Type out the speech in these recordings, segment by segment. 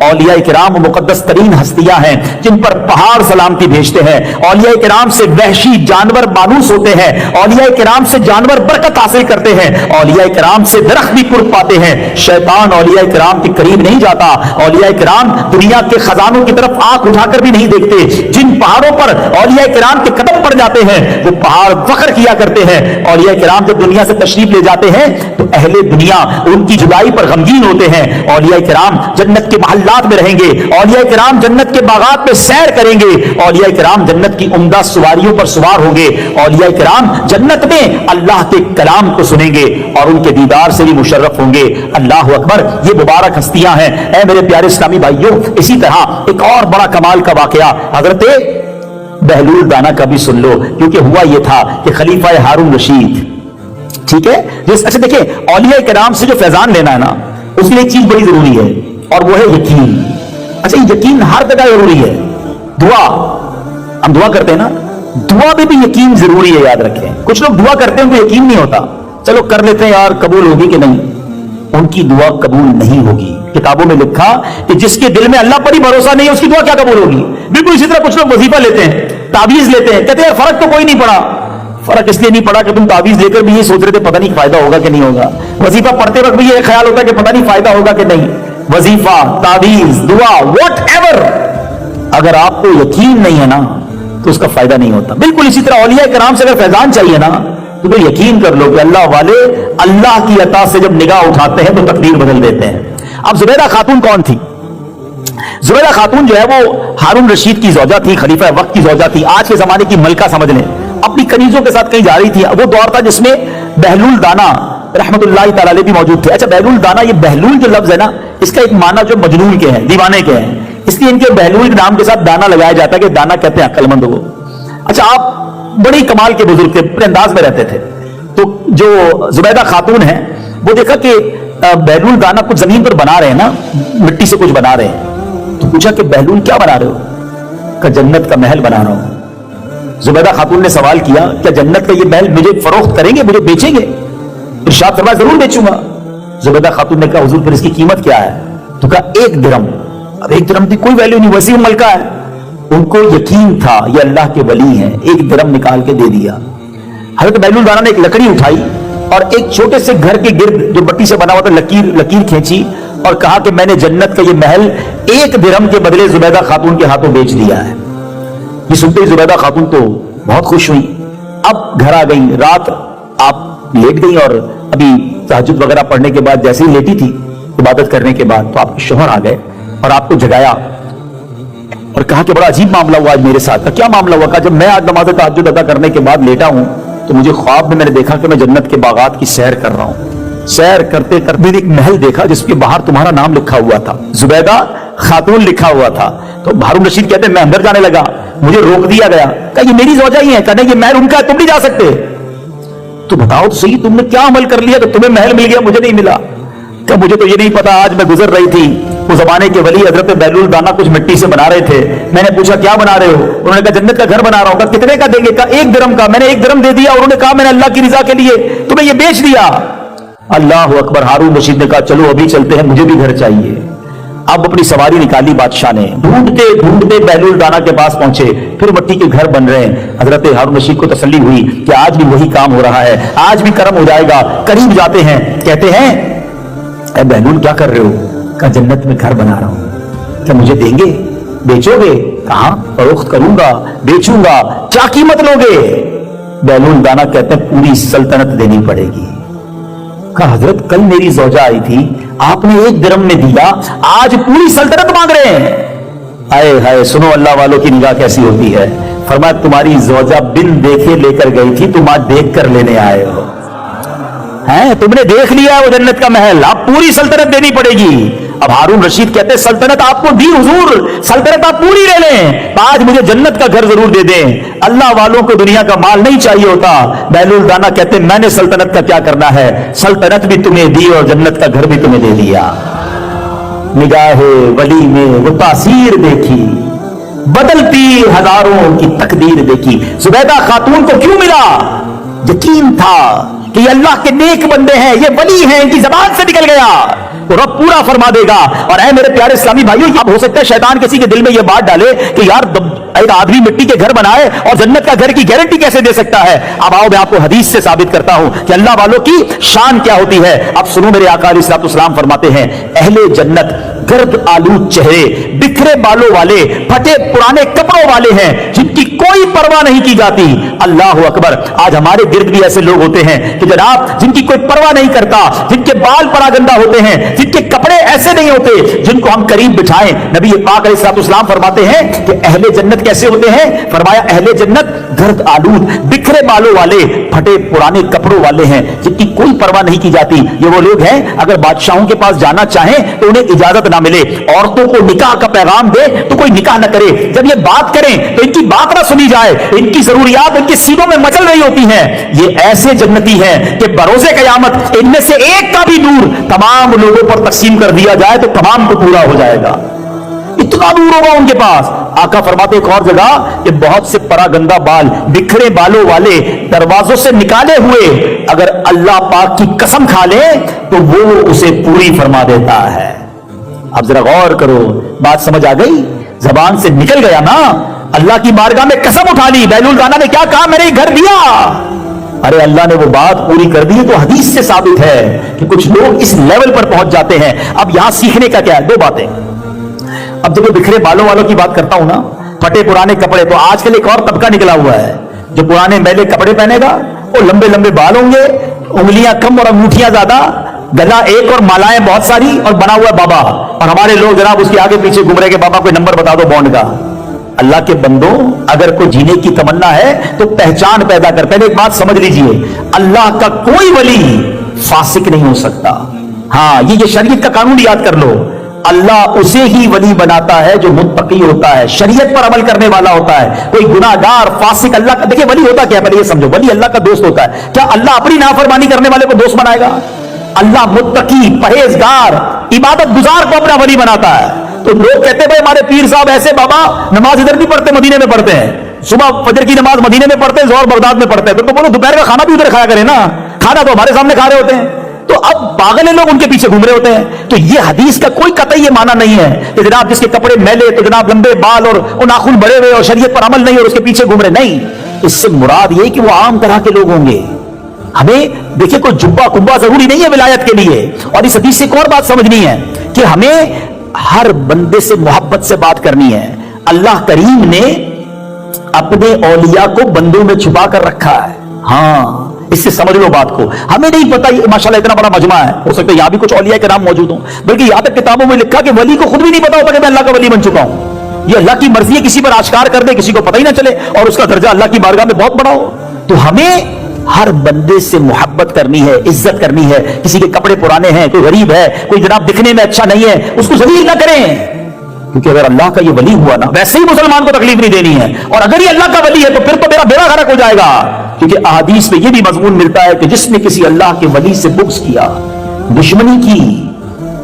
औलिया किराम मुकद्दस तरीन हस्तियां हैं जिन पर पहाड़ सलामती भेजते हैं। औलिया किराम से वहशी जानवर मानूस होते हैं। औलिया किराम से जानवर बरकत हासिल करते हैं। औलिया किराम से दरख्त भी कुर्ब पाते हैं। शैतान औलिया किराम के करीब नहीं जाता। औलिया किराम दुनिया के खजानों की तरफ आंख उठाकर भी नहीं देखते। जिन पहाड़ों पर औलिया किराम के कदम पड़ जाते हैं वो पहाड़ फख्र किया करते हैं। औलिया किराम जब दुनिया से तशरीफ ले जाते हैं तो अहले दुनिया उनकी जुदाई पर गमगीन होते हैं। औलिया किराम जन्नत के महल्लात में रहेंगे। औलिया किराम जन्नत के बागात में सैर करेंगे। औलिया किराम जन्नत की उम्दा सवारियों पर सवार होंगे। औलिया किराम जन्नत में अल्लाह के कलाम को सुनेंगे और उनके दीदार से भी मुशर्रफ होंगे। अल्लाह अकबर, ये मुबारक हस्तियां हैं। ऐ मेरे प्यारे इस्लामी भाइयों, इसी तरह एक और बड़ा कमाल का वाकया हजरत बहलूल दाना का भी सुन लो, क्योंकि हुआ यह था कि खलीफा हारून रशीद, ठीक है, अच्छा देखिए, औलिया किराम से जो फैजान लेना है ना, उसके लिए एक चीज बड़ी जरूरी है और वो है यकीन। अच्छा, यकीन हर जगह जरूरी है। दुआ, हम दुआ करते हैं ना, दुआ में भी यकीन जरूरी है, याद रखें। कुछ लोग दुआ करते हैं उनको यकीन नहीं होता, चलो कर लेते हैं यार, कबूल होगी कि नहीं, उनकी दुआ कबूल नहीं होगी। किताबों में लिखा कि जिसके दिल में अल्लाह पर ही भरोसा नहीं है उसकी दुआ क्या कबूल होगी। बिल्कुल इसी तरह कुछ लोग वजीफा लेते हैं, ताबीज लेते हैं, कहते हैं फर्क तो कोई नहीं पड़ा। फर्क इसलिए नहीं पड़ा कि तुम ताबीज लेकर भी ये सोच रहे थे पता नहीं फायदा होगा कि नहीं होगा। वजीफा पढ़ते वक्त भी ये ख्याल होता है कि पता नहीं फायदा होगा कि नहीं। वजीफा, ताबीज, दुआ, व्हाटएवर, अगर आपको यकीन नहीं है ना तो उसका फायदा नहीं होता। बिल्कुल इसी तरह औलिया किराम से अगर फैजान चाहिए ना तो फिर यकीन कर लो कि अल्लाह वाले अल्लाह की अता से जब निगाह उठाते हैं तो तकदीर बदल देते हैं। अब जुबैदा खातून कौन थी? जुबैदा खातून जो है वो हारून रशीद की ज़ौजा थी, खलीफा वक्त की ज़ौजा थी। आज के जमाने की मलका समझ लें। अपनी कनीजों के साथ कहीं जा रही थी। वो दौर था जिसमें बहलूल दाना रहमतुल्लाहि तआला अलैह भी मौजूद थे। अच्छा, बहलूल दाना, ये बहलूल जो लफ्ज है ना, इसका एक माना जो मजनून के हैं, दीवाने के हैं, इसलिए इनके बहलूल के नाम के साथ दाना लगाया जाता है कि दाना कहते हैं अक्लमंद को। अच्छा, आप बड़ी कमाल के बुजुर्ग थे, पूरे अंदाज में रहते थे। तो जो जुबैदा खातून है वो देखा कि बहलूल दाना कुछ जमीन पर बना रहे हैं ना, मिट्टी से कुछ बना रहे हैं। तो पूछा कि बहलूल क्या बना रहे हो? का जन्नत का महल बना रहा हूं। जुबैदा खातून ने सवाल किया, क्या जन्नत का ये महल मुझे फरोख्त करेंगे, मुझे बेचेंगे? इरशाद फरमाया, जरूर बेचूंगा। जुबैदा खातून ने कहा, हुजूर फिर इसकी कीमत क्या है? तो कहा 1 दिरहम। अब 1 दिरहम की कोई वैल्यू नहीं, वसीम मलका है। उनको यकीन था ये अल्लाह के वली हैं। 1 दिरहम निकाल के दे दिया। हजरत बहलूल दाना ने एक लकड़ी उठाई और एक छोटे से घर के गिर्द जो मट्टी से बना हुआ था लकीर खींची और कहा कि मैंने जन्नत का ये महल 1 दिरहम के बदले जुबैदा खातून के हाथों बेच दिया है। ये सुनते ही जुबैदा खातून तो बहुत खुश हुई। अब घर आ गई, रात आप लेट गई और अभी तहज्जुद वगैरह पढ़ने के बाद जैसे ही लेटी थी इबादत करने के बाद, तो आपके शौहर आ गए और आपको जगाया और कहा कि बड़ा अजीब मामला हुआ आज मेरे साथ। क्या मामला हुआ? कहा, जब मैं आज नमाज़ तहज्जुद अदा करने के बाद लेटा हूं तो मुझे ख्वाब में मैंने देखा कि मैं जन्नत के बागात की सैर कर रहा हूं। सैर करते करते एक महल देखा जिसके बाहर तुम्हारा नाम लिखा हुआ था, जुबैदा खातून लिखा हुआ था। तो हारून रशीद कहते हैं मैं अंदर जाने लगा, मुझे रोक दिया गया। कहा, ये मेरी ज़ौजा ही है। कहने ये महल उनका है, तुम नहीं जा सकते। तो बताओ तो सही, तुमने क्या अमल कर लिया तो तुम्हें महल मिल गया, मुझे नहीं मिला? क्या मुझे तो ये नहीं पता, आज मैं गुजर रही थी, उस जमाने के वली हजरत बहलूल दाना कुछ मिट्टी से बना रहे थे। मैंने पूछा क्या बना रहे हो? उन्होंने कहा जन्नत का घर बना रहा हूं। कहा कितने का देंगे? कहा 1 दिरहम का। मैंने 1 दिरहम दे दिया और उन्होंने कहा मैंने अल्लाह की रिजा के लिए तुम्हें ये बेच दिया। अल्लाह अकबर। हारून रशीद ने कहा चलो अभी चलते हैं, मुझे भी घर चाहिए। अब अपनी सवारी निकाली बादशाह ने, ढूंढते ढूंढते बहलूल दाना के पास पहुंचे। फिर मिट्टी के घर बन रहे हैं। हजरत हारून रशीद को तसल्ली हुई कि आज भी वही काम हो रहा है, आज भी कर्म हो जाएगा। करीब जाते हैं, कहते हैं ए बहलूल क्या कर रहे हो? कहा जन्नत में घर बना रहा हूं। क्या मुझे देंगे? बेचोगे? कहा फरोख्त करूंगा, बेचूंगा। क्या कीमत लोगे? बहलूल दाना कहते हैं पूरी सल्तनत देनी पड़ेगी। कहा हजरत कल मेरी ज़ौजा आई थी, आपने 1 दिरहम में दिया, आज पूरी सल्तनत मांग रहे हैं। आए हाय, सुनो अल्लाह वालों की निगाह कैसी होती है। फरमाया तुम्हारी ज़ौजा बिन देखे लेकर गई थी, तुम आज देख कर लेने आए हो। हैं, तुमने देख लिया वो जन्नत का महल, अब पूरी सल्तनत देनी पड़ेगी। अब हारून रशीद कहते हैं सल्तनत आपको दी हुजूर, सल्तनत आप पूरी ले लें, आज मुझे जन्नत का घर जरूर दे दें। अल्लाह वालों को दुनिया का माल नहीं चाहिए होता। बहलूल दाना कहते हैं मैंने सल्तनत का क्या करना है, सल्तनत भी तुम्हें दी और जन्नत का घर भी तुम्हें दे दिया। निगाहे वली में वो तासीर देखी, बदलती हजारों की तकदीर देखी। जुबैदा खातून को क्यों मिला? यकीन था कि ये अल्लाह के नेक बंदे हैं, ये वली हैं, इनकी जबान से निकल गया। तो रब पूरा फरमा देगा। और ऐ मेरे प्यारे इस्लामी भाइयों, अब हो सकता है शैतान किसी के दिल में यह बात डाले कि यार एक आदमी मिट्टी के घर बनाए और जन्नत का घर की गारंटी कैसे दे सकता है। अब आओ मैं आपको हदीस से साबित करता हूं कि अल्लाह वालों की शान क्या होती है। अब सुनो, मेरे आका अलैहिस्सलाम फरमाते हैं, अहले जन्नत गर्द आलूद चेहरे, बिखरे बालों वाले, फटे पुराने कपड़ों वाले हैं, जिनकी कोई परवाह नहीं की जाती। अल्लाह अकबर। आज हमारे गिर्द भी ऐसे लोग होते हैं कि जनाब जिनकी कोई परवाह नहीं करता, जिनके बाल परागंदा होते हैं, जिनके कपड़े ऐसे नहीं होते जिनको हम करीब बिठाएं। नबी पाक अलैहिस्सलाम फरमाते हैं कि अहले जन्नत कैसे होते हैं। फरमाया, अहले जन्नत गर्द आलूद, बिखरे बालों वाले, फटे पुराने कपड़ों वाले हैं, जिनकी कोई परवाह नहीं की जाती। ये वो लोग हैं, अगर बादशाहों के पास जाना चाहें तो उन्हें इजाजत ना मिले, औरतों को निकाह का पैगाम दे तो कोई निकाह ना करे, जब ये बात करें तो इनकी बात ना सुनी जाए, इनकी जरूरियात इनके सीनों में मचल रही होती हैं। ये ऐसे जन्नती हैं कि बरोज़े क़यामत इनमें से एक का भी नूर तमाम लोगों पर तकसीम कर दिया जाए तो तमाम को पूरा हो जाएगा, इतना नूर होगा उनके पास। आका फरमाते एक और जगह कि बहुत से परागंदा बाल, बिखरे बालों वाले, दरवाजों से निकाले हुए, अगर अल्लाह पाक की कसम खा ले तो वो उसे पूरी फरमा देता है। अब जरा गौर करो, बात समझ आ गई? जबान से निकल गया ना, अल्लाह की बारगाह में कसम उठा ली। बैलुल गाना ने क्या कहा, मैंने घर दिया, अरे अल्लाह ने वो बात पूरी कर दी। तो हदीस से साबित है कि कुछ लोग इस लेवल पर पहुंच जाते हैं। अब यहां सीखने का क्या है, दो बातें। अब जब मैं बिखरे बालों वालों की बात करता हूं ना, फटे पुराने कपड़े, तो आजकल एक और तबका निकला हुआ है जो पुराने मैले कपड़े पहनेगा, वो लंबे लंबे बाल होंगे, उंगलियां कम और अंगूठियां ज्यादा, गला एक और मालाएं बहुत सारी, और बना हुआ बाबा। और हमारे लोग जनाब उसके आगे पीछे घूम रहे के बाबा कोई नंबर बता दो बॉन्ड का। अल्लाह के बंदों, अगर कोई जीने की तमन्ना है तो पहचान पैदा कर। पहले एक बात समझ लीजिए, अल्लाह का कोई वली फासिक नहीं हो सकता। हाँ, ये शरीयत का कानून याद कर लो, अल्लाह उसे ही वली बनाता है जो मुत्तकी होता है, शरीयत पर अमल करने वाला होता है। कोई गुनाहगार फासिक अल्लाह का, देखिए वली होता क्या है, पहले ये समझो, वली अल्लाह का दोस्त होता है। क्या अल्लाह अपनी नाफरमानी करने वाले को दोस्त बनाएगा? अल्लाह मुत्तकी, परहेजगार, इबादत गुजार को अपना वली बनाता है। तो लोग कहते हैं भाई हमारे पीर साहब ऐसे, बाबा नमाज इधर नहीं पढ़ते, मदीने में पढ़ते हैं, सुबह फजर की नमाज मदीने में पढ़ते हैं, जोहर बगदाद में पढ़ते हैं। फिर तो बोलो दोपहर का खाना भी उधर खाया करें ना, खाना तो हमारे सामने खा रहे होते हैं। तो अब पागल लोग उनके पीछे घूम रहे होते हैं। तो ये हदीस का कोई कतई ये माना नहीं है कि जनाब जिसके कपड़े मैले तो जनाब लंबे बाल और नाखून बड़े हुए और शरीयत पर अमल नहीं और उसके पीछे घूम रहे, नहीं। इससे मुराद ये कि वो आम तरह के लोग होंगे। हमें देखिए कोई जुब्बा कुब्बा जरूरी नहीं है विलायत के लिए। और इस हदीस से एक और बात समझनी है कि हमें हर बंदे से मोहब्बत से बात करनी है। अल्लाह करीम ने अपने औलिया को बंदों में छुपा कर रखा है। हाँ, इससे समझ लो बात को। हमें नहीं पता, माशाल्लाह इतना बड़ा मजमा है, हो सकता है यहां भी कुछ औलिया के नाम मौजूद हों, बल्कि यहां तक किताबों में लिखा कि वली को खुद भी नहीं पता होता कि मैं अल्लाह का वली बन चुका हूं। ये अल्लाह की मर्जी है, किसी पर आश्कार कर दे, किसी को पता ही ना चले, और उसका दर्जा अल्लाह की बारगाह में बहुत बड़ा हो। तो हमें हर बंदे से मोहब्बत करनी है, इज्जत करनी है। किसी के कपड़े पुराने हैं, कोई गरीब है, कोई जनाब दिखने में अच्छा नहीं है, उसको जलील ना करें, क्योंकि अगर अल्लाह का ये वली हुआ ना, वैसे ही मुसलमान को तकलीफ नहीं देनी है। और अगर ये अल्लाह का वली है तो फिर तो मेरा बेड़ा गर्क हो जाएगा, क्योंकि अहादीस में ये भी मजमून मिलता है कि जिसने किसी अल्लाह के वली से बुग़्ज़ किया, दुश्मनी की,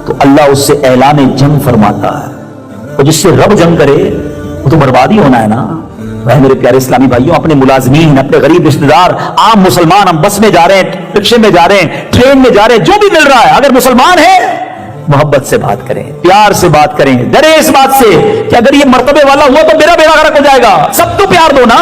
तो अल्लाह उससे ऐलान जंग फरमाता है। और जिससे रब जंग करे वो तो बर्बादी होना है ना। वह मेरे प्यारे इस्लामी भाइयों, अपने मुलाजमीन, अपने गरीब रिश्तेदार, आम मुसलमान, हम बस में जा रहे हैं, रिक्शे में जा रहे हैं, ट्रेन में जा रहे हैं, जो भी मिल रहा है, अगर मुसलमान है मोहब्बत से बात करें, प्यार से बात करें, डरे इस बात से कि अगर ये मर्तबे वाला हुआ तो मेरा बेड़ा गर्क हो जाएगा। सब तो प्यार दो ना।